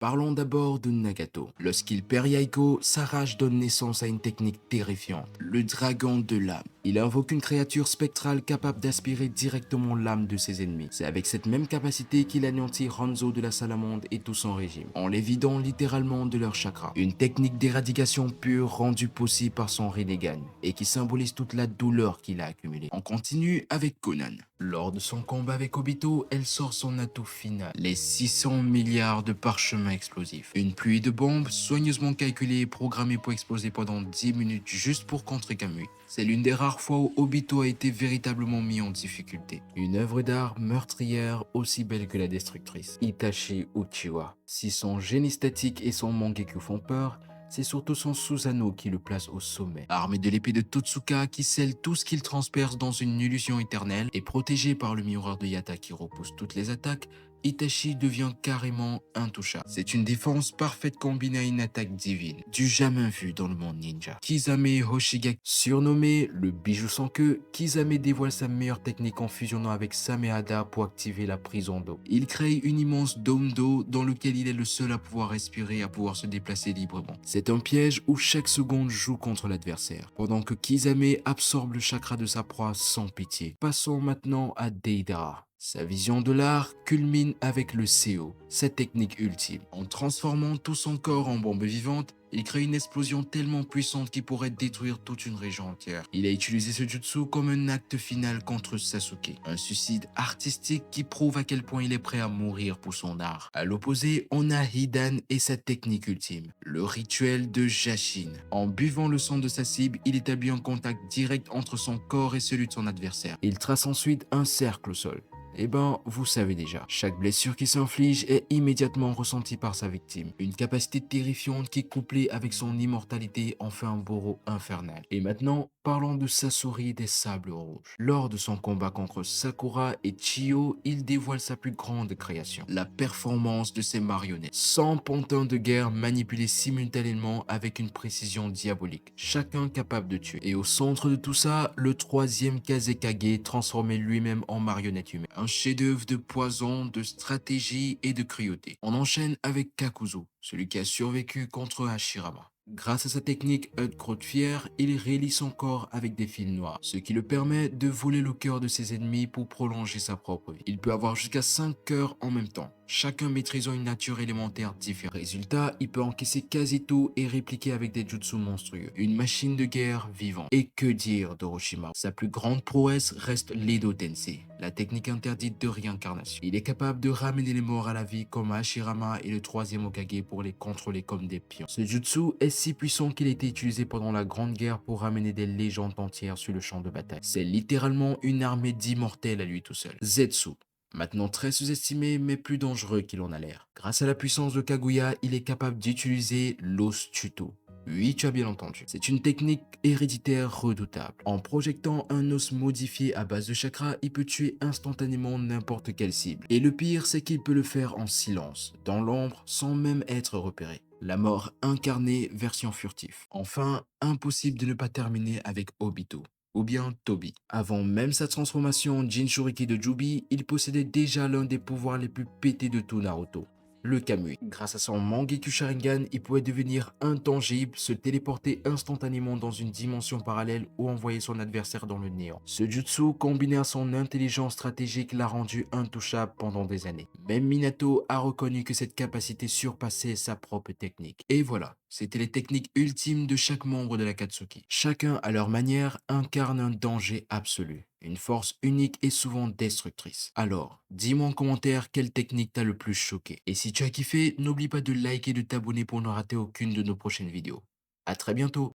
Parlons d'abord de Nagato. Lorsqu'il perd Yaiko, sa rage donne naissance à une technique terrifiante, le dragon de l'âme. Il invoque une créature spectrale capable d'aspirer directement l'âme de ses ennemis. C'est avec cette même capacité qu'il anéantit Hanzo de la Salamande et tout son régime, en les vidant littéralement de leur chakra. Une technique d'éradication pure rendue possible par son Rinnegan, et qui symbolise toute la douleur qu'il a accumulée. On continue avec Conan. Lors de son combat avec Obito, elle sort son atout final, les 600 milliards de parchemins explosifs. Une pluie de bombes soigneusement calculée et programmée pour exploser pendant 10 minutes juste pour contrer Kamui. C'est l'une des rares fois où Obito a été véritablement mis en difficulté. Une œuvre d'art meurtrière aussi belle que la destructrice. Itachi Uchiwa. Si son génie statique et son Mangekyou font peur, c'est surtout son Susanoo qui le place au sommet. Armé de l'épée de Totsuka qui scelle tout ce qu'il transperce dans une illusion éternelle et protégé par le miroir de Yata qui repousse toutes les attaques, Itachi devient carrément intouchable. C'est une défense parfaite combinée à une attaque divine, du jamais vu dans le monde ninja. Kisame Hoshigaki, surnommé le bijou sans queue, Kisame dévoile sa meilleure technique en fusionnant avec Samehada pour activer la prison d'eau. Il crée une immense dôme d'eau dans lequel il est le seul à pouvoir respirer et à pouvoir se déplacer librement. C'est un piège où chaque seconde joue contre l'adversaire, pendant que Kisame absorbe le chakra de sa proie sans pitié. Passons maintenant à Deidara. Sa vision de l'art culmine avec le CO, sa technique ultime. En transformant tout son corps en bombe vivante, il crée une explosion tellement puissante qui pourrait détruire toute une région entière. Il a utilisé ce jutsu comme un acte final contre Sasuke, un suicide artistique qui prouve à quel point il est prêt à mourir pour son art. À l'opposé, on a Hidan et sa technique ultime, le rituel de Jashin. En buvant le sang de sa cible, il établit un contact direct entre son corps et celui de son adversaire. Il trace ensuite un cercle au sol. Eh ben, vous savez déjà, chaque blessure qui s'inflige est immédiatement ressentie par sa victime. Une capacité terrifiante qui, couplée avec son immortalité, en fait un bourreau infernal. Et maintenant, parlons de Sasori des Sables Rouges. Lors de son combat contre Sakura et Chiyo, il dévoile sa plus grande création, la performance de ses marionnettes. 100 pantins de guerre manipulés simultanément avec une précision diabolique, chacun capable de tuer. Et au centre de tout ça, le troisième Kazekage transformé lui-même en marionnette humaine. Un chef-d'œuvre de poison, de stratégie et de cruauté. On enchaîne avec Kakuzu, celui qui a survécu contre Hashirama. Grâce à sa technique œil crotte fier, il relie son corps avec des fils noirs, ce qui le permet de voler le cœur de ses ennemis pour prolonger sa propre vie. Il peut avoir jusqu'à 5 cœurs en même temps, chacun maîtrisant une nature élémentaire différente. Résultat, il peut encaisser quasi tout et répliquer avec des jutsu monstrueux. Une machine de guerre vivante. Et que dire d'Orochimaru? Sa plus grande prouesse reste l'Edo Tensei, la technique interdite de réincarnation. Il est capable de ramener les morts à la vie comme Hashirama et le troisième Hokage pour les contrôler comme des pions. Ce jutsu est si puissant qu'il a été utilisé pendant la Grande Guerre pour ramener des légendes entières sur le champ de bataille. C'est littéralement une armée d'immortels à lui tout seul. Zetsu. Maintenant très sous-estimé mais plus dangereux qu'il en a l'air. Grâce à la puissance de Kaguya, il est capable d'utiliser l'os Tuto. Oui, tu as bien entendu. C'est une technique héréditaire redoutable. En projectant un os modifié à base de chakra, il peut tuer instantanément n'importe quelle cible. Et le pire, c'est qu'il peut le faire en silence, dans l'ombre, sans même être repéré. La mort incarnée version furtif. Enfin, impossible de ne pas terminer avec Obito, ou bien Tobi. Avant même sa transformation en Jinchuriki de Jubi, il possédait déjà l'un des pouvoirs les plus pétés de tout Naruto, le Kamui. Grâce à son Mangekyou Sharingan, il pouvait devenir intangible, se téléporter instantanément dans une dimension parallèle ou envoyer son adversaire dans le néant. Ce jutsu, combiné à son intelligence stratégique, l'a rendu intouchable pendant des années. Même Minato a reconnu que cette capacité surpassait sa propre technique. Et voilà, c'était les techniques ultimes de chaque membre de l'Akatsuki. Chacun, à leur manière, incarne un danger absolu. Une force unique et souvent destructrice. Alors, dis-moi en commentaire quelle technique t'a le plus choqué. Et si tu as kiffé, n'oublie pas de liker et de t'abonner pour ne rater aucune de nos prochaines vidéos. À très bientôt.